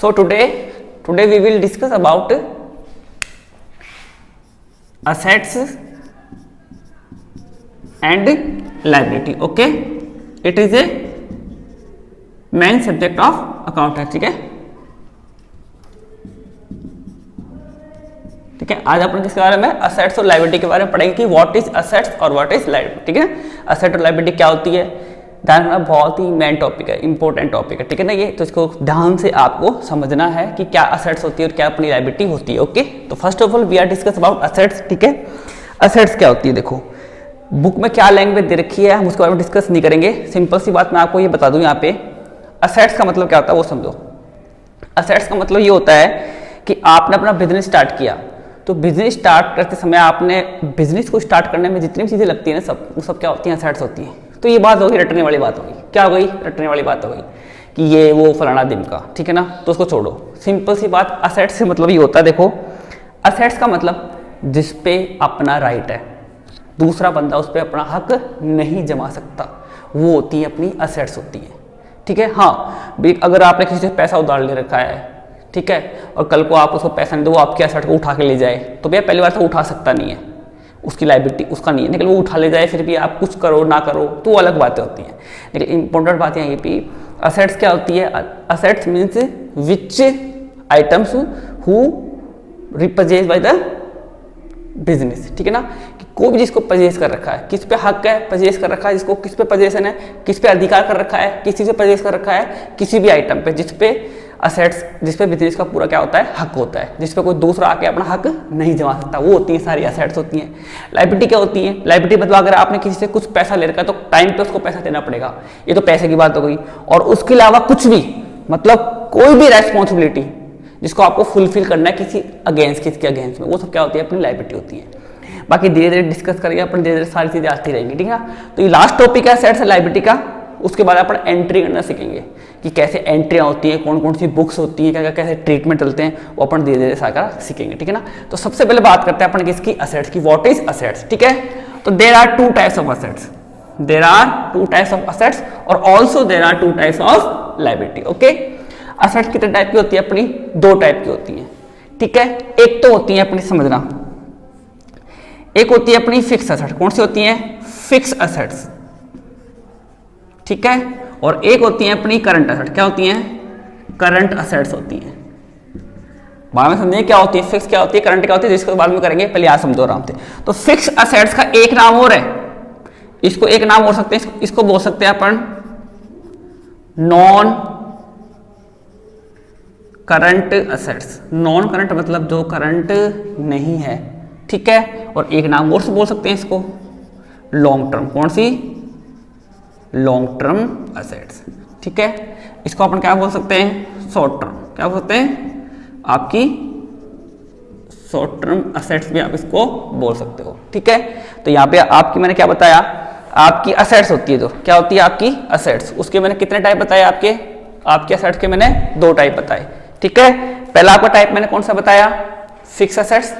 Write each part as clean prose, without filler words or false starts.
So today we will discuss about assets and liability. Okay, it is a main subject of accounting. ठीक है, ठीक है। आज अपन किसके बारे में, असेट्स और लायबिलिटी के बारे में पढ़ेंगे कि व्हाट इज असेट्स और व्हाट इज लायबिलिटी। ठीक है, असेट और लायबिलिटी क्या होती है, ध्यान रखना, बहुत ही मेन टॉपिक है, इंपॉर्टेंट टॉपिक है। ठीक है ना, ये तो इसको ध्यान से आपको समझना है कि क्या असेट्स होती है और क्या अपनी लायबिलिटी होती है। ओके, तो first of all we are discuss about assets. ठीक है, असेट्स क्या होती है, देखो बुक में क्या लैंग्वेज दे रखी है, हम उसके बारे में डिस्कस नहीं करेंगे। सिंपल सी बात मैं आपको ये बता दूं, यहाँ पे असेट्स का मतलब क्या होता है वो समझो। असेट्स का मतलब ये होता है कि आपने अपना बिजनेस स्टार्ट किया, तो बिजनेस स्टार्ट करते समय आपने बिजनेस को स्टार्ट करने में जितनी भी चीज़ें लगती है ना, वो सब क्या होती हैं, असेट्स होती हैं। तो ये बात होगी, रटने वाली बात होगी। क्या हो गई, रटने वाली बात हो गई कि ये वो फलाना दिन का। ठीक है ना, तो उसको छोड़ो, सिंपल सी बात। असेट्स से मतलब ये होता है, देखो असेट्स का मतलब जिस पे अपना राइट है, दूसरा बंदा उस पर अपना हक नहीं जमा सकता, वो होती है अपनी असेट्स होती है। ठीक है, हाँ अगर आपने किसी से पैसा उधार ले रखा है, ठीक है, और कल को आप उसको पैसा नहीं दो, वो आपके असेट को उठा के ले जाए, तो भैया पहली बार तो उठा सकता नहीं है, उसकी लायबिलिटी उसका नहीं है। लेकिन वो उठा ले जाए, फिर भी आप कुछ करो ना करो तो अलग बातें होती हैं। लेकिन इंपॉर्टेंट बात यहाँ ये भी, असेट्स क्या होती है, assets means which items who repurchase by the business. ठीक है ना, कि कोई भी जिसको परचेज कर रखा है, किस पे हक है परचेज कर रखा है, जिसको किस पे पोजीशन है, किस पे अधिकार कर रखा है, किस चीज से परचेज कर रखा है, किसी भी आइटम पे जिस पे असेट्स, जिस पे बिजनेस का पूरा क्या होता है, हक होता है, जिस पे कोई दूसरा आके अपना हक नहीं जमा सकता, वो होती है सारी असेट्स होती हैं। लायबिलिटी क्या होती है, लायबिलिटी मतलब अगर आपने किसी से कुछ पैसा ले रखा है तो टाइम पे उसको पैसा देना पड़ेगा, ये तो पैसे की बात हो गई। और उसके अलावा कुछ भी, मतलब कोई भी रेस्पॉन्सिबिलिटी जिसको आपको फुलफिल करना है किसी अगेंस्ट, किसके अगेंस्ट में, वो सब क्या होती है, अपनी लायबिलिटी होती है। बाकी धीरे धीरे डिस्कस करेंगे अपन, धीरे धीरे सारी चीजें आती रहेंगी। ठीक है, तो ये लास्ट टॉपिक है असेट्स एंड लायबिलिटी का। उसके बाद अपन एंट्री करना सीखेंगे कि कैसे एंट्रियाँ होती हैं, कौन कौन सी बुक्स होती हैं, क्या क्या कैसे ट्रीटमेंट चलते हैं, वो अपन धीरे धीरे सारा सीखेंगे। ठीक है ना, तो सबसे पहले बात करते हैं अपन किसकी, असेट्स की। What is assets. ठीक है, तो there are two types of assets, there are two types of assets और also there are two types of liability. Okay, assets कितने टाइप की होती है, अपनी दो टाइप की होती है। ठीक है, एक तो होती है अपनी, समझना, एक होती है अपनी फिक्स असेट। कौन सी होती है, फिक्स असेट्स। ठीक है, और एक होती है अपनी करंट असेट। क्या होती हैं, करंट असेट्स होती हैं। बाद में समझेंगे क्या होती है फिक्स, क्या होती है करंट, क्या होती है, जिसको बाद में करेंगे, पहले याद समझो आराम से। तो फिक्स असेट्स का एक नाम और है, इसको एक नाम और सकते हैं, इसको बोल सकते हैं अपन non current assets. Non current मतलब जो करंट नहीं है। ठीक है, और एक नाम और से बोल सकते हैं इसको लॉन्ग टर्म। कौन सी, लॉन्ग टर्म असेट्स। ठीक है, इसको अपन क्या बोल सकते हैं, शॉर्ट टर्म। क्या बोल सकते हैं, आपकी शॉर्ट टर्म असेट्स भी आप इसको बोल सकते हो। ठीक है, तो यहाँ पे आपकी मैंने क्या बताया, आपकी असेट्स होती है, जो क्या होती है आपकी असेट्स, उसके मैंने कितने टाइप बताए, आपके असेट्स के मैंने दो टाइप बताए। ठीक है, पहला आपका टाइप मैंने कौन सा बताया, फिक्स असेट्स।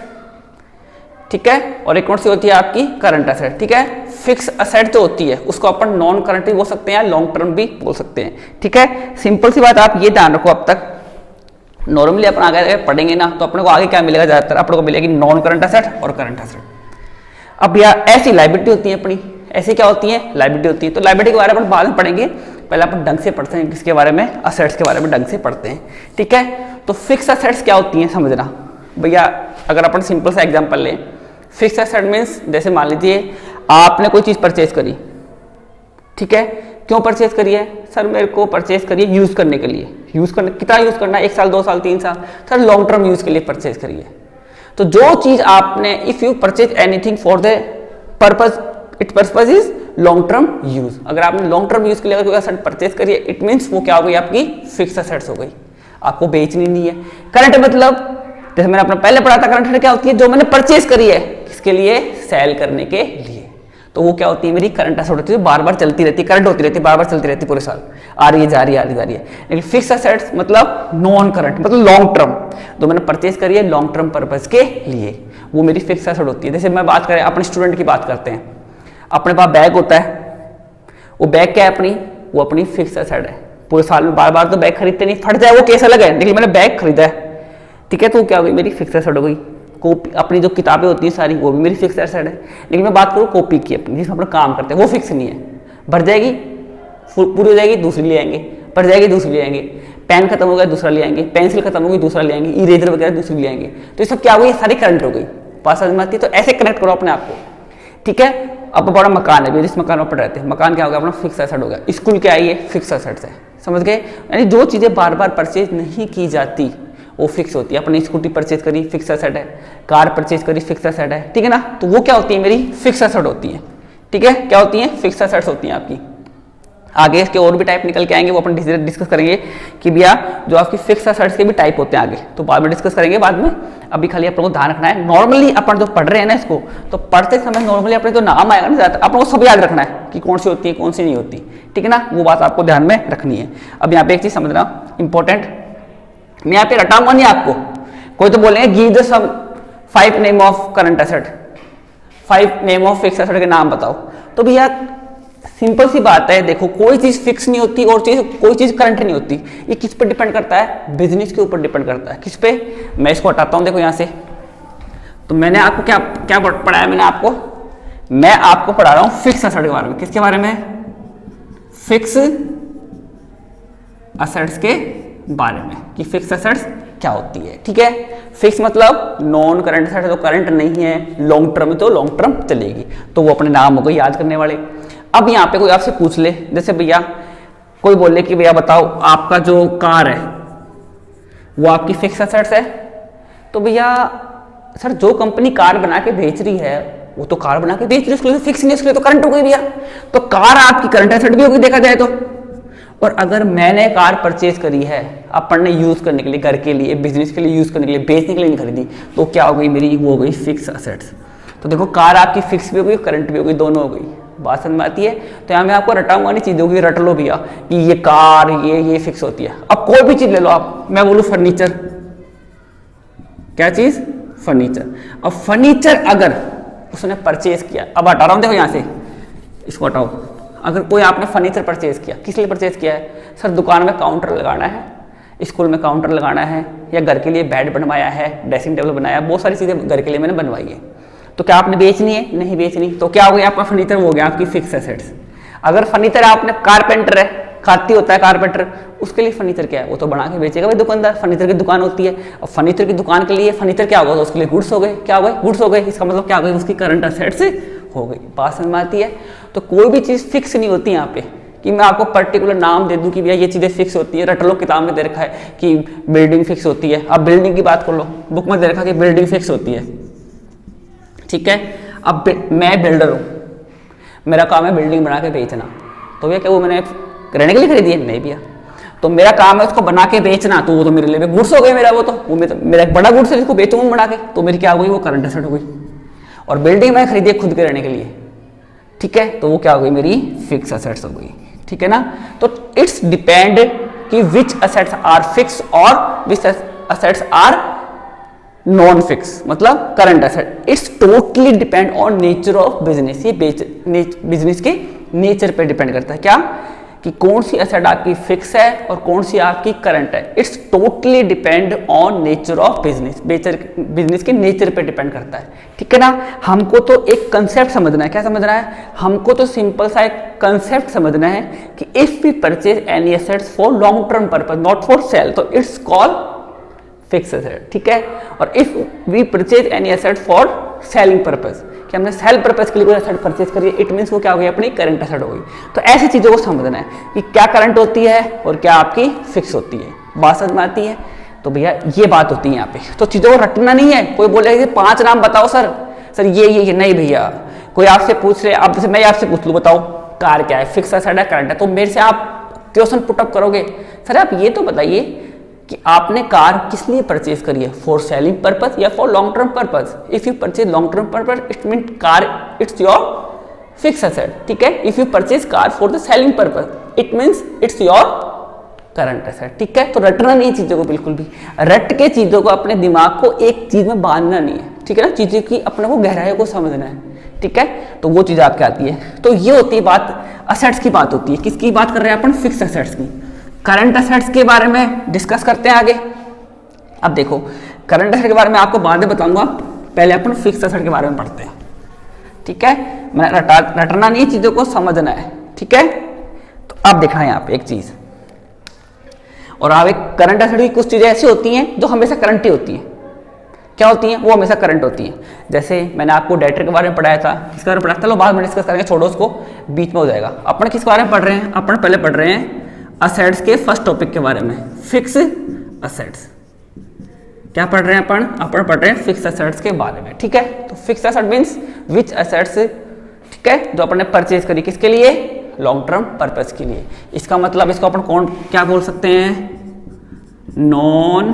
ठीक है, और एक कौन सी होती है आपकी करंट असेट। ठीक है, फिक्स असेट जो होती है उसको अपन नॉन करंट भी बोल सकते हैं, लॉन्ग टर्म भी बोल सकते हैं। ठीक है, सिंपल सी बात, आप ये ध्यान रखो, अब तक नॉर्मली अपन आगे पढ़ेंगे ना, तो अपने को आगे क्या मिलेगा, ज्यादातर अपने को मिलेगी नॉन करंट असेट और करंट असेट। अब यार ऐसी लायबिलिटी होती है अपनी, ऐसी क्या होती है, लायबिलिटी होती है। तो लायबिलिटी के बारे में अपन बाद में पढ़ेंगे, पहले अपन ढंग से पढ़ते हैं किसके बारे में, असेट्स के बारे में ढंग से पढ़ते हैं। ठीक है, तो फिक्स असेट्स क्या होती हैं, समझना भैया। अगर अपन सिंपल सा एग्जांपल लें, फिक्स एसेट मीन्स, जैसे मान लीजिए आपने कोई चीज परचेज करी। ठीक है, क्यों परचेज करी है, सर मेरे को परचेज करिए यूज करने के लिए। यूज करने, कितना यूज करना है, 1 साल 2 साल 3 साल, सर लॉन्ग टर्म यूज के लिए परचेज करिए। तो जो चीज आपने, if you purchase anything for the purpose, it purpose is long term use. अगर आपने लॉन्ग टर्म यूज के लिए कोई एसेट परचेज करिए, इट मीन्स वो क्या हो गई, आपकी फिक्स एसेट्स हो गई, आपको बेचनी नहीं है। करंट मतलब, जैसे मैंने अपना पहले पढ़ा था, करंट क्या होती है, जो मैंने परचेज करी है, किसके लिए, सेल करने के लिए, तो वो क्या होती है, मेरी करंट असेट होती है, बार बार चलती रहती है, करंट होती रहती है, बार बार चलती रहती है, पूरे साल आ रही है, जा रही है, आ रही है, जा रही है। लेकिन फिक्स असेट्स मतलब नॉन करंट, मतलब लॉन्ग टर्म, जो मैंने परचेज करी है लॉन्ग टर्म पर्पज के लिए, वो मेरी फिक्स असेट होती है। जैसे मैं बात करें, अपने स्टूडेंट की बात करते हैं, अपने पास बैग होता है, वो बैग क्या है अपनी, वो अपनी फिक्स असेट है। पूरे साल में बार बार तो बैग खरीदते नहीं, फट जाए वो केस अलग है, लेकिन मैंने बैग खरीदा है, ठीक है, तो क्या हो गई मेरी फिक्स एसेट हो गई। कॉपी, अपनी जो किताबें होती हैं सारी वो भी मेरी फिक्स एसेट है। लेकिन मैं बात करूँ कॉपी की अपनी, जिसमें अपना काम करते हैं, वो फिक्स नहीं है, भर जाएगी, पूरी हो जाएगी, दूसरी ले आएंगे, भर जाएगी, दूसरी ले आएंगे, पेन खत्म हो गया दूसरा ले आएंगे, पेंसिल खत्म हो गई दूसरा ले आएंगे, इरेजर वगैरह दूसरी ले आएंगे। तो ये सब क्या हो गई, सारी करंट हो गई, पास समझ में आती है। तो ऐसे कनेक्ट करो अपने आप को, ठीक है। अब बड़ा मकान है, जिस मकान में पढ़ रहे थे, मकान क्या हो गया अपना फिक्स एसेट हो गया। स्कूल क्या है, ये फिक्स एसेट्स है, समझ गए। यानी जो चीज़ें बार बार परचेज नहीं की जाती वो फिक्स होती है। अपनी स्कूटी परचेज करी, फिक्स एसेट है, कार परचेज करी, फिक्स एसेट है, ठीक है ना। तो वो क्या होती है, मेरी फिक्स एसेट होती है, ठीक है। क्या होती है, फिक्स एसेट्स होती हैं आपकी। आगे इसके और भी टाइप निकल के आएंगे, वो अपन डिस्कस करेंगे कि भैया जो आपकी फिक्स एसेट्स के भी टाइप होते हैं आगे, तो बाद में डिस्कस करेंगे बाद में। अभी खाली अपन को ध्यान रखना है, नॉर्मली अपन जो पढ़ रहे हैं ना इसको, तो पढ़ते समय नॉर्मली अपने जो नाम आएगा ना अपन को सब याद रखना है कि कौन सी होती है कौन सी नहीं होती, ठीक है ना। वो बात आपको ध्यान में रखनी है। अब यहाँ पे एक चीज समझना इंपॉर्टेंट, मैं यहाँ पे रटाऊंगा नहीं आपको। कोई तो बोलेंगे give the some 5 name of current asset, 5 name of fix asset के नाम बताओ। तो भैया सिंपल सी बात है, देखो कोई चीज फिक्स नहीं होती और कोई चीज करंट नहीं होती। ये किस पे डिपेंड करता है, बिजनेस के ऊपर डिपेंड करता है। किस पे, मैं इसको हटाता हूं, देखो यहां से। तो मैंने आपको क्या क्या पढ़ाया, मैं आपको पढ़ा रहा हूं फिक्स एसेट के बारे में। किसके बारे में, फिक्स एसेट्स के बारे में, कि फिक्स एसेट्स क्या होती है, ठीक है। फिक्स मतलब नॉन करंट एसेट, तो करंट नहीं है, लॉन्ग टर्म तो लॉन्ग टर्म चलेगी, तो वो अपने नाम हो गए याद करने वाले। अब यहाँ पे कोई आपसे पूछ ले, जैसे भैया कोई बोले कि भैया बताओ आपका जो कार है वो आपकी फिक्स एसेट्स है। तो भैया सर जो कंपनी कार बना के बेच रही है वो तो कार बना के बेच रही है, उसके लिए तो फिक्स नहीं, उसके लिए तो करंट हो गई भैया। तो कार आपकी करंट एसेट भी होगी देखा जाए तो। और अगर मैंने कार परचेज करी है अपन ने यूज करने के लिए, घर के लिए, बिजनेस के लिए यूज करने के लिए, बेचने के लिए नहीं खरीदी, तो क्या हो गई मेरी, वो हो गई फिक्स एसेट्स। तो देखो कार आपकी फिक्स भी हो गई, करंट भी हो गई, दोनों हो गई, बात समझ में आती है। तो यहाँ मैं आपको रटाऊंगा नहीं, चीज़ों की रट लो भैया कि ये कार ये फिक्स होती है। अब कोई भी चीज़ ले लो आप, मैं बोलूँ फर्नीचर, क्या चीज़, फर्नीचर। अब फर्नीचर अगर उसने परचेज किया, अब हटा रहा हूँ देखो यहाँ से, इसको हटाओ। अगर कोई आपने फर्नीचर परचेज किया, किस लिए परचेज किया है, सर दुकान में काउंटर लगाना है, स्कूल में काउंटर लगाना है, या घर के लिए बेड बनवाया है, ड्रेसिंग टेबल बनाया, बहुत सारी चीज़ें घर के लिए मैंने बनवाई है। तो क्या आपने बेचनी है, नहीं बेचनी, तो क्या हो गया आपका फर्नीचर, वो हो गया आपकी फिक्स एसेट्स। अगर फर्नीचर आपने, कारपेंटर है, खाती होता है कारपेंटर, उसके लिए फर्नीचर क्या है, वो तो बना के बेचेगा भाई दुकानदार, फर्नीचर की दुकान होती है। और फर्नीचर की दुकान के लिए फर्नीचर क्या होगा, तो उसके लिए गुड्स हो गए, क्या हो गए, गुड्स हो गए। इसका मतलब क्या हो गई, उसकी करंट एसेट्स हो गई, बात समझ में आती है। तो कोई भी चीज़ फिक्स नहीं होती यहाँ पे कि मैं आपको पर्टिकुलर नाम दे दूं कि भैया ये चीज़ें फिक्स होती है। रट लो, किताब में दे रखा है कि बिल्डिंग फिक्स होती है। अब बिल्डिंग की बात कर लो, बुक में दे रखा है कि बिल्डिंग फिक्स होती है, ठीक है। अब मैं बिल्डर हूँ, मेरा काम है बिल्डिंग बना के बेचना, तो भैया क्या वो मैंने रहने के लिए खरीदी है, नहीं भैया। तो मेरा काम है उसको बना के बेचना, तो वो तो मेरे लिए गुड्स हो गए मेरा, वो तो वो मेरा एक बड़ा गुड्स है जिसको बेचूंगा बना के, तो मेरी क्या हो गई, वो करंट एसेट हो गई। और बिल्डिंग मैं खरीदी खुद के रहने के लिए, ठीक है, तो वो क्या हो गई, मेरी फिक्स एसेट्स हो गई, ठीक है ना। तो इट्स डिपेंड कि विच एसेट्स आर फिक्स और विच एसेट्स आर नॉन फिक्स, मतलब current asset. It's totally depend on nature of business, ये बिजनेस के नेचर पे डिपेंड करता है, क्या कि कौन सी एसेट आपकी फिक्स है और कौन सी आपकी करंट है। It's totally depend on nature of business, business के नेचर पे डिपेंड करता है, ठीक है ना। हमको तो एक कंसेप्ट समझना है, क्या समझना है, हमको तो सिंपल सा एक कंसेप्ट समझना है कि if we purchase any assets for long term purpose not for sale, तो इट्स कॉल्ड फिक्स एसेट, ठीक है। और if we purchase any asset for selling purpose, कि हमने सेल पर्पज के लिए कोई एसेट परचेज करी, इट मींस वो क्या हो गई, अपनी करंट एसेट हो गई। तो ऐसी चीज़ों को समझना है कि क्या करंट होती है और क्या आपकी फिक्स होती है, बात समझ में आती है। तो भैया ये बात होती है यहाँ पे, तो चीज़ों को रटना नहीं है। कोई बोलेगा कि 5 नाम बताओ सर, सर ये नहीं भैया। कोई आपसे पूछ रहे, आप जैसे मैं आपसे पूछ लूँ बताओ कार क्या है, फिक्स एसेट है, करंट है, तो मेरे से आप क्वेश्चन पुटअप करोगे, सर आप ये तो बताइए कि आपने कार किस लिए परचेज करी है, फॉर सेलिंग पर्पज या for long term purpose. If you purchase long term purpose it mean car it's your fix asset, ठीक है। If you purchase car for the selling purpose it means it's your current asset, ठीक है। तो रटना नहीं है चीजों को, बिल्कुल भी रट के चीजों को अपने दिमाग को एक चीज में बांधना नहीं है, ठीक है ना। चीजों की अपने को गहराई को समझना है, ठीक है। तो वो चीज आपके आती है। तो ये होती है बात, असेट्स की बात होती है। किसकी बात कर रहे हैं अपन, फिक्स एसेट्स की। करंट असेट्स के बारे में डिस्कस करते हैं आगे। अब देखो करंट असेट के बारे में आपको बाद में बताऊंगा, पहले अपन फिक्स असेट के बारे में पढ़ते हैं, ठीक है। मैं रटना नहीं, चीजों को समझना है, ठीक है। तो अब देखना है यहाँ पे एक चीज, और आप एक करंट असेट की कुछ चीजें ऐसी होती हैं जो हमेशा करंट ही होती हैं। क्या होती हैं? वो हमेशा करंट होती हैं। जैसे मैंने आपको डेटर के बारे में पढ़ाया था, किसके बारे में पढ़ाया था, चलो बाद में डिस्कस करेंगे, छोड़ो उसको, बीच में हो जाएगा। अपन किस बारे में पढ़ रहे हैं? अपन पहले पढ़ रहे हैं असेट्स के फर्स्ट टॉपिक के बारे में, फिक्स असेट्स। क्या पढ़ रहे हैं अपन? अपन पढ़ रहे हैं फिक्स असेट्स के बारे में, ठीक है। तो fix asset means which assets, ठीक है, जो अपन ने परचेज करी, किसके लिए? लॉन्ग टर्म पर्पस के लिए। इसका मतलब इसको अपन कौन क्या बोल सकते हैं? Non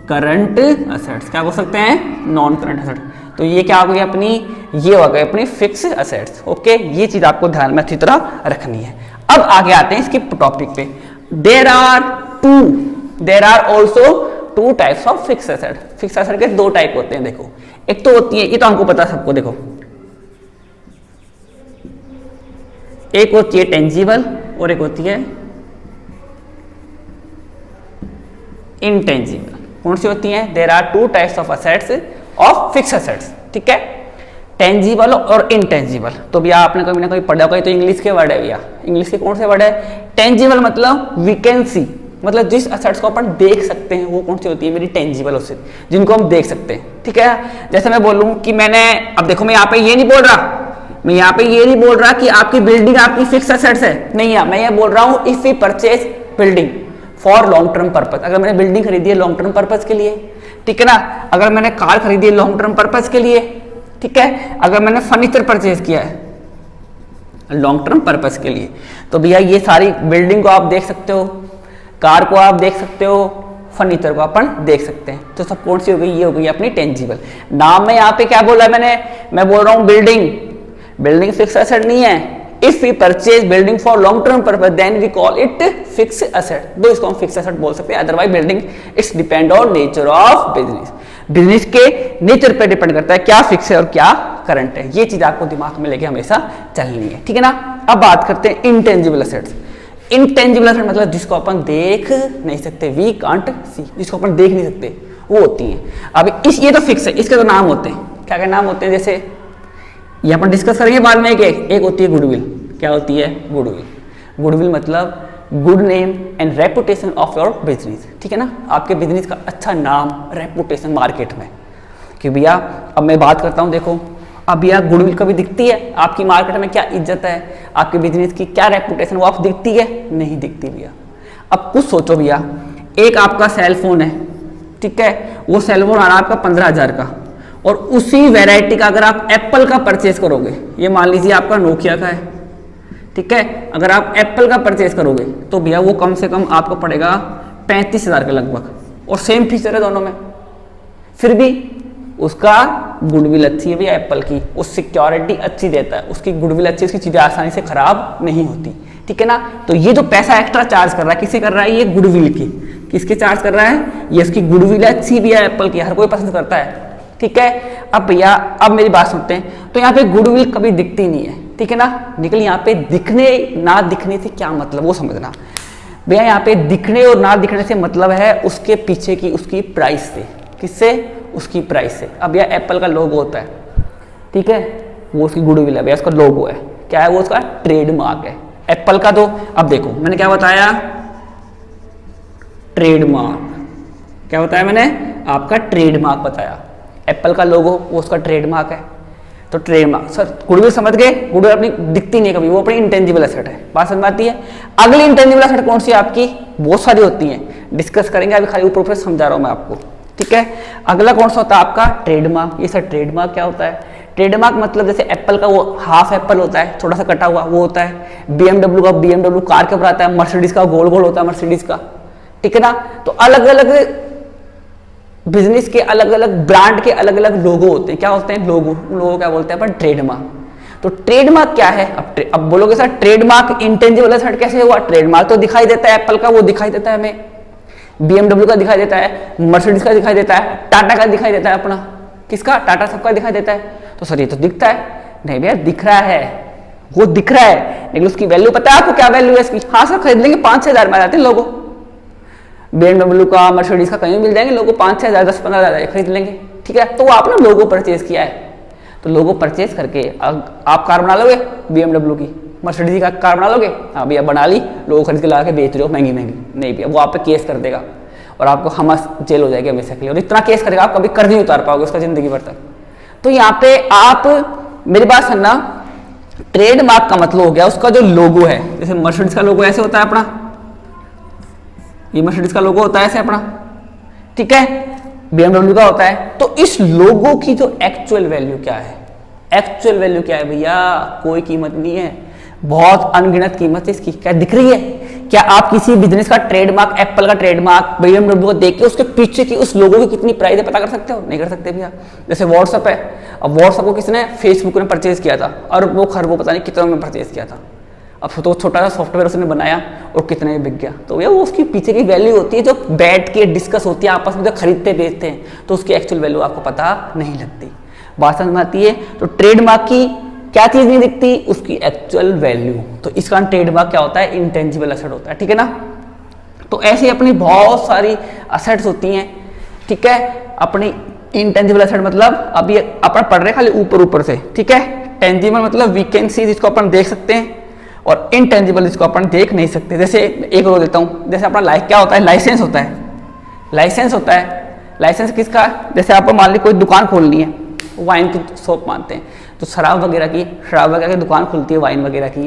current assets. क्या बोल सकते हैं? Non current asset. तो ये क्या हो गई अपनी? ये हो गई अपनी फिक्स असेट्स। ओके, ये चीज आपको ध्यान में अच्छी तरह रखनी है। अब आगे आते हैं इसके टॉपिक पे। There are also two types of fix asset. Fix asset के दो टाइप होते हैं। देखो, एक तो होती है, ये तो हमको पता सबको, देखो एक होती है टेंजिबल और एक होती है इंटेंजिबल। कौन सी होती हैं? There are two types of assets of fix assets, ठीक है, टेंजिबल और इंटेंजिबल। तो भैया आपने कभी ना कभी पढ़ा होगा, तो इंग्लिश के वर्ड है भैया। इंग्लिश के कौन से वर्ड है? टेंजिबल मतलब वी कैन सी, मतलब जिस असेट्स को अपन देख सकते हैं, वो कौन सी होती है? मेरी टेंजिबल असेट, जिनको हम देख सकते हैं, ठीक है। जैसे मैं बोलूं कि मैंने, अब देखो मैं यहाँ पे ये नहीं बोल रहा, मैं यहाँ पे ये नहीं बोल रहा कि आपकी बिल्डिंग आपकी फिक्स असेट्स है, नहीं है। मैं ये बोल रहा हूँ if we purchase building for long term purpose. अगर मैंने बिल्डिंग खरीदी है लॉन्ग टर्म पर्पस के लिए, ठीक है ना। अगर मैंने कार खरीदी है लॉन्ग टर्म पर्पस के लिए, ठीक है। अगर मैंने फर्नीचर परचेज किया है लॉन्ग टर्म पर्पस के लिए, तो भैया ये सारी बिल्डिंग को आप देख सकते हो, कार को आप देख सकते हो, फर्नीचर को अपन देख सकते हैं। तो सब कौन सी हो गई? ये हो गई अपनी टेंजिबल। नाम में यहाँ पे क्या बोला मैंने? मैं बोल रहा हूँ बिल्डिंग। बिल्डिंग फिक्स एसेट नहीं है। If we purchase building for long term purpose then we call it fix asset. दो इसको हम फिक्स एसेट बोल सकते हैं। Otherwise building it's depend on nature of business. Business के नेचर पे डिपेंड करता है क्या फिक्स है और क्या करंट है। ये चीज आपको दिमाग में लेके हमेशा चलनी है, ठीक है ना। अब बात करते हैं इंटेंजिबल एसेट्स। इंटेंजिबल एसेट मतलब जिसको अपन देख नहीं सकते, वी कांट सी, जिसको अपन देख नहीं सकते, वो होती है। अब ये तो फिक्स है, इसके तो नाम होते हैं। क्या क्या नाम होते हैं? जैसे ये अपन डिस्कस करेंगे बाद में। एक होती है गुडविल। क्या होती है? गुडविल। गुडविल मतलब good name and reputation of your business, ठीक है ना। आपके बिजनेस का अच्छा नाम, रेपुटेशन मार्केट में। कि भैया अब मैं बात करता हूँ, देखो अब भैया गुडविल कभी दिखती है आपकी मार्केट में? क्या इज्जत है आपके बिजनेस की, क्या रेपुटेशन, वो आपको दिखती है? नहीं दिखती भैया। अब कुछ सोचो भैया, एक आपका सेल फोन है, ठीक है, वो सेल फोन आ रहा है आपका 15,000 का, और उसी वैरायटी का अगर आप एप्पल का परचेज करोगे, ये मान लीजिए आपका नोकिया का है, ठीक है, अगर आप एप्पल का परचेज करोगे तो भैया वो कम से कम आपको पड़ेगा 35,000 के लगभग, और सेम फीचर है दोनों में। फिर भी उसका गुडविल अच्छी है भैया एप्पल की, वो सिक्योरिटी अच्छी देता है, उसकी गुडविल अच्छी, उसकी चीज़ें आसानी से खराब नहीं होती, ठीक है ना। तो ये जो पैसा एक्स्ट्रा चार्ज कर रहा है, किसे कर रहा है? ये गुडविल की। किसके चार्ज कर रहा है? ये उसकी गुडविल अच्छी भी है एप्पल की, हर कोई पसंद करता है, ठीक है। अब भैया अब मेरी बात सुनते हैं। तो यहाँ पे गुडविल कभी दिखती नहीं है, ठीक है ना। निकल यहाँ पे दिखने ना दिखने से क्या मतलब, वो समझना भैया। यहाँ पे दिखने और ना दिखने से मतलब है उसके पीछे की उसकी प्राइस से। किससे? उसकी प्राइस से। अब यह एप्पल का लोगो होता है, ठीक है, वो उसकी गुडविल है भैया, उसका लोगो है। क्या है वो? उसका ट्रेडमार्क है एप्पल का। तो अब देखो मैंने क्या बताया? ट्रेडमार्क। क्या बताया मैंने? आपका ट्रेडमार्क बताया। एप्पल का लोगो वो उसका ट्रेडमार्क है। तो ट्रेडमार्क, सर गुडविल समझ गए? गुडविल अपनी दिखती नहीं कभी, वो अपनी इंटेंजिबल एसेट है। बात समझ आती है? अगली इंटेंजिबल एसेट कौन सी है आपकी? बहुत सारी होती हैं, डिस्कस करेंगे, अभी खाली ऊपर ऊपर समझा रहा हूं मैं आपको, ठीक है। अगला कौन सा होता है आपका? ट्रेडमार्क। ये सर ट्रेडमार्क क्या होता है? ट्रेडमार्क मतलब जैसे एप्पल का वो हाफ एप्पल होता है, थोड़ा सा कटा हुआ, वो होता है। BMW का, BMW कार के ऊपर आता है। मर्सिडीज का गोल गोल होता है, मर्सिडीज का, ठीक है ना। तो अलग अलग बिजनेस के अलग अलग ब्रांड के अलग अलग लोगो होते हैं। क्या होते हैं? लोगो। लोगो क्या बोलते हैं अपन? ट्रेडमार्क। तो ट्रेडमार्क क्या है? अब बोलोगे सर ट्रेडमार्क इंटेंजिबल एसेट कैसे हुआ? ट्रेडमार्क तो दिखाई देता है एप्पल का, वो दिखाई देता है हमें, BMW का दिखाई देता है, मर्सिडीज का दिखाई देता है, टाटा का दिखाई देता है, अपना किसका? टाटा सबका दिखाई देता है। तो सर ये तो दिखता है। नहीं भैया दिख रहा है, वो दिख रहा है लेकिन उसकी वैल्यू पता है आपको क्या वैल्यू है इसकी? हाँ सर खरीद लेंगे 5-6 हज़ार में आ जाते हैं लोगों, BMW का, मर्सिडीज का कहीं मिल जाएंगे लोगों 5-6 हज़ार 10-15 हज़ार खरीद लेंगे, ठीक है। तो वो आपने लोगो परचेज किया है, तो लोगो परचेज करके आप कार बना लोगे BMW की, मर्सिडीज का कार बना लोगे, हाँ भैया बना ली, लोगो खरीद के ला के बेच रहे हो महंगी महंगी, नहीं भैया वो आप पे केस कर देगा और आपको हमस जेल हो जाएगी हमेशा के लिए, और इतना केस करेगा आप कभी कर नहीं उतार पाओगे उसका जिंदगी भर तक। तो यहाँ पे आप मेरी बात सुनना, ट्रेडमार्क का मतलब हो गया उसका जो लोगो है, जैसे मर्सिडीज का लोगो ऐसे होता है अपना, ये मर्सिडीज का लोगो होता है ऐसे अपना, ठीक है, BMW का होता है। तो इस लोगो की जो एक्चुअल वैल्यू क्या है, एक्चुअल वैल्यू क्या है भैया? कोई कीमत नहीं है, बहुत अनगिनत कीमत है इसकी। क्या दिख रही है? क्या आप किसी बिजनेस का ट्रेडमार्क, एप्पल का ट्रेडमार्क, BMW को देख के उसके पीछे की उस लोगो की कितनी प्राइस है पता कर सकते हो? नहीं कर सकते भैया। जैसे व्हाट्सएप है, अब व्हाट्सएप को किसने? फेसबुक ने परचेज किया था, अरबों खरबों पता नहीं कितनों में परचेज किया था। अब तो छोटा सा सॉफ्टवेयर उसने बनाया और कितने में बिक गया। तो भैया वो उसकी पीछे की वैल्यू होती है जो बैठ के डिस्कस होती है आपस में, जो खरीदते बेचते हैं, तो उसकी एक्चुअल वैल्यू आपको पता नहीं लगती। बात समझ में आती है? तो ट्रेडमार्क की क्या चीज नहीं दिखती? उसकी एक्चुअल वैल्यू। तो इसका ट्रेडमार्क क्या होता है? इंटेंजिबल एसेट होता है, ठीक है ना। तो ऐसी अपनी बहुत सारी असेट्स होती हैं, ठीक है। अपनी इंटेंजिबल एसेट मतलब अभी अपन पढ़ रहे खाली ऊपर ऊपर से, ठीक है। टेंजिबल मतलब वी कैन सी, जिसको अपन देख सकते हैं, और इनटेंजिबल जिसको अपन देख नहीं सकते। जैसे एक रो देता हूँ, जैसे अपना क्या होता है? लाइसेंस होता है, लाइसेंस होता है। लाइसेंस किसका? जैसे आपको मान ली कोई दुकान खोलनी है, वाइन की शॉप मानते हैं, तो शराब वगैरह की दुकान खुलती है वाइन वगैरह की,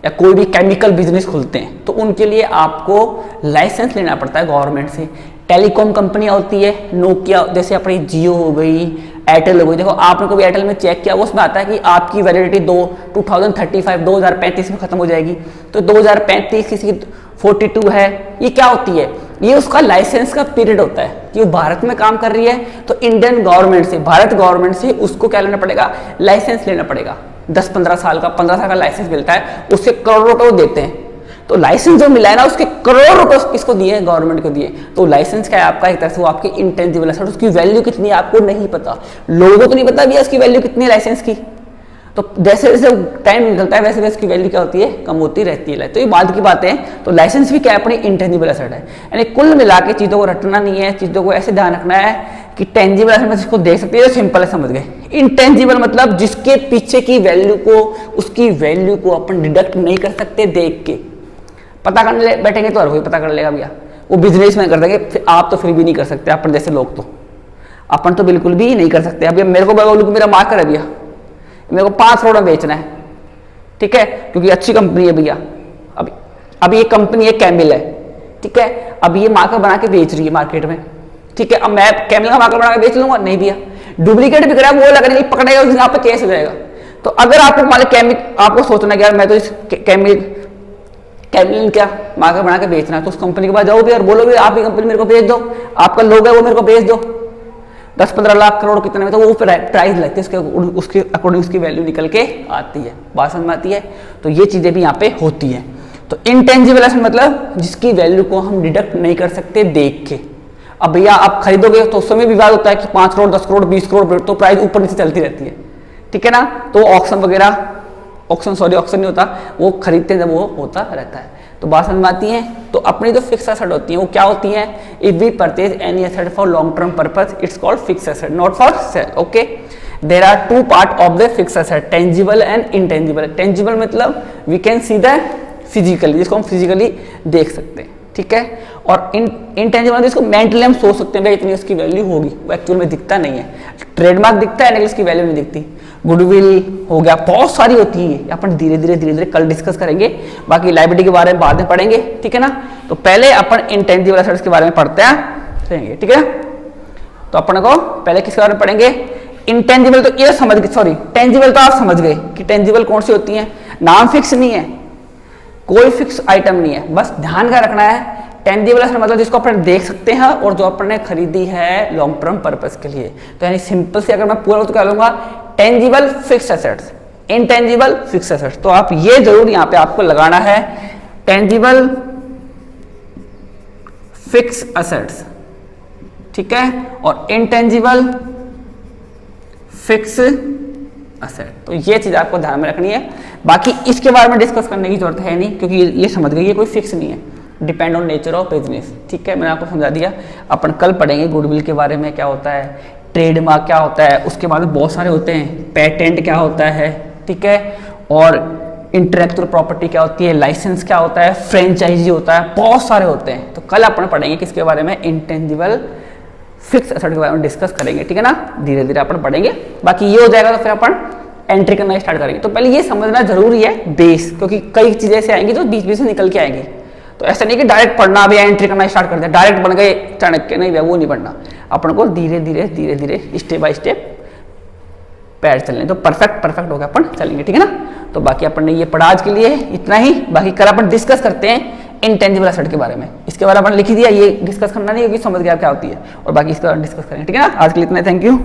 या कोई भी केमिकल बिजनेस खुलते हैं, तो उनके लिए आपको लाइसेंस लेना पड़ता है गवर्नमेंट से। टेलीकॉम कंपनियां होती है, नोकिया, जैसे अपनी जियो हो गई, एयरटेल हो गई। देखो आपने कभी एयरटेल में चेक किया, वो उसमें आता है कि आपकी वैलिडिटी 2035 में खत्म हो जाएगी। तो 2035 किसी की 42 है, ये क्या होती है? ये उसका लाइसेंस का पीरियड होता है कि वो भारत में काम कर रही है, तो इंडियन गवर्नमेंट से, भारत गवर्नमेंट से उसको क्या लेना पड़ेगा? लाइसेंस लेना पड़ेगा। 10-15 साल का, 15 साल का लाइसेंस मिलता है, उसके करोड़ों रुपए देते हैं। तो लाइसेंस जो मिला है ना, उसके करोड़ों रुपए किसको दिए? गवर्नमेंट को दिए। तो लाइसेंस क्या है आपका? एक तरह से वो आपकी इंटेंजिबल एसेट, उसकी वैल्यू कितनी है आपको नहीं पता, लोगों को नहीं पता भैया इसकी वैल्यू कितनी है लाइसेंस की। तो जैसे जैसे टाइम निकलता है वैसे वैसे इसकी वैल्यू क्या होती है? कम होती रहती है। तो ये बाद की बातें हैं। तो लाइसेंस भी क्या है? अपनी इंटेंजिबल एसेट है। यानी कुल मिला के चीज़ों को रटना नहीं है, चीज़ों को ऐसे ध्यान रखना है कि टेंजिबल एसेट में जिसको देख सकते हैं, सिंपल है, समझ गए। इंटेंजिबल मतलब जिसके पीछे की वैल्यू को, उसकी वैल्यू को अपन डिडक्ट नहीं कर सकते देख के। पता करने बैठेंगे तो हर कोई पता कर लेगा भैया, वो बिजनेस में कर देंगे, आप तो फिर भी नहीं कर सकते। अपन जैसे लोग तो, अपन तो बिल्कुल भी नहीं कर सकते। अभी मेरे को बोलूँ कि मेरा मार्कर है भैया, मेरे को 5 करोड़ में बेचना है, ठीक है, क्योंकि अच्छी कंपनी है भैया। अभी ये कंपनी है कैमिल है, ठीक है, अब ये मार्कर बना के बेच रही है मार्केट में, ठीक है। अब मैं कैमिल का मार्कर बना के बेच लूंगा? नहीं भैया, डुप्लीकेट बिक रहा है, वो लग रहा है पकड़ेगा, उस दिन आप पे केस हो जाएगा। तो अगर आपको मान लो कैमिल, आपको सोचना कि यार मैं तो इस कैमिल क्या मार्कर बना के बेचना है, तो उस कंपनी के पास जाओगे और बोलोगे आपकी कंपनी मेरे को बेच दो, आपका लोगो है वो मेरे को बेच दो 10-15 लाख करोड़ कितने में, तो वो प्राइस लगती है, उसके अकॉर्डिंग उसकी वैल्यू निकल के आती है। बात समझ में आती है? तो ये चीजें भी यहाँ पे होती है। तो इंटेंजिबल एसेट मतलब जिसकी वैल्यू को हम डिडक्ट नहीं कर सकते देख के। अब भैया आप खरीदोगे तो उस समय विवाद होता है कि 5 करोड़ 10 करोड़ 20 करोड़, तो प्राइस ऊपर नीचे चलती रहती है, ठीक है ना। तो ऑक्शन वगैरह, ऑक्शन नहीं होता, वो खरीदते हैं जब वो होता रहता है। तो बात समझ में आती है? तो अपनी जो फिक्स एसेट होती है वो क्या होती है? If we purchase any asset for long term purpose, it's called fix asset, not for sale. Okay, there are 2 part of the fix asset, tangible and intangible. Tangible मतलब we can see the physically, जिसको हम physically देख सकते हैं, ठीक है। और intangible जिसको मेंटली हम सोच सकते हैं भाई इतनी उसकी वैल्यू होगी, वो एक्चुअल में दिखता नहीं है। ट्रेडमार्क दिखता है लेकिन उसकी वैल्यू नहीं दिखती। गुडविल हो गया, बहुत सारी होती है, अपन धीरे धीरे कल डिस्कस करेंगे। बाकी लायबिलिटी के बारे में बाद में पढ़ेंगे, ठीक है ना। तो पहले अपन इंटेंजिबल एसेट्स के बारे में पढ़ते हैं, ठीक है। तो अपन को पहले किसके बारे में पढ़ेंगे? इंटेंजिबल। तो ये समझ गए, सॉरी, टेंजिबल तो आप समझ गए कि टेंजिबल कौन सी होती है। नाम फिक्स नहीं है, कोई फिक्स आइटम नहीं है, बस ध्यान का रखना है। टेंजिबल एसेट मतलब जिसको अपन देख सकते हैं और जो अपन ने खरीदी है लॉन्ग टर्म पर्पस के लिए। तो यानी सिंपल से अगर मैं पूरा तो क्या लूंगा? Tangible fixed assets, intangible fixed assets. तो आप ये जरूर यहां पे आपको लगाना है, टेंजिबल फिक्स्ड एसेट्स, ठीक है, और इनटेंजिबल फिक्स्ड एसेट। तो ये चीज आपको ध्यान में रखनी है। बाकी इसके बारे में डिस्कस करने की जरूरत है नहीं, क्योंकि ये समझ गए ये कोई फिक्स नहीं है, depend on nature of business. ठीक है, मैंने आपको समझा दिया। अपन कल पढ़ेंगे गुडविल के बारे में, क्या होता है, ट्रेडमार्क क्या होता है, उसके बाद बहुत सारे होते हैं, पेटेंट क्या होता है, ठीक है, और इंटेलेक्चुअल प्रॉपर्टी क्या होती है, लाइसेंस क्या होता है, फ्रेंचाइजी होता है, बहुत सारे होते हैं। तो कल अपन पढ़ेंगे किसके बारे में, इंटेंजिबल फिक्स एसेट के बारे में डिस्कस करेंगे। ठीक है ना, धीरे धीरे अपन पढ़ेंगे। बाकी ये हो जाएगा तो फिर अपन एंट्री करना स्टार्ट करेंगे। तो पहले ये समझना जरूरी है बेस, क्योंकि कई चीजें ऐसे आएंगी जो बीच बीच से निकल के आएंगी। तो ऐसा नहीं कि डायरेक्ट पढ़ना, अभी एंट्री करना स्टार्ट कर दिया, डायरेक्ट बन गए चाणक्य, नहीं भैया वो नहीं पढ़ना। अपन को धीरे धीरे स्टेप बाय स्टेप पैर चलने तो परफेक्ट हो गया अपन चलेंगे। ठीक है ना, तो बाकी अपन ने ये पढ़ा आज के लिए इतना ही। बाकी कल अपन डिस्कस करते हैं इंटेंजिबल एसेट के बारे में, इसके बारे में अपन लिख दिया, ये डिस्कस करना नहीं, क्योंकि समझ गया क्या होती है, और बाकी इसका डिस्कस करेंगे। ठीक है ना, आज के लिए इतना, थैंक यू।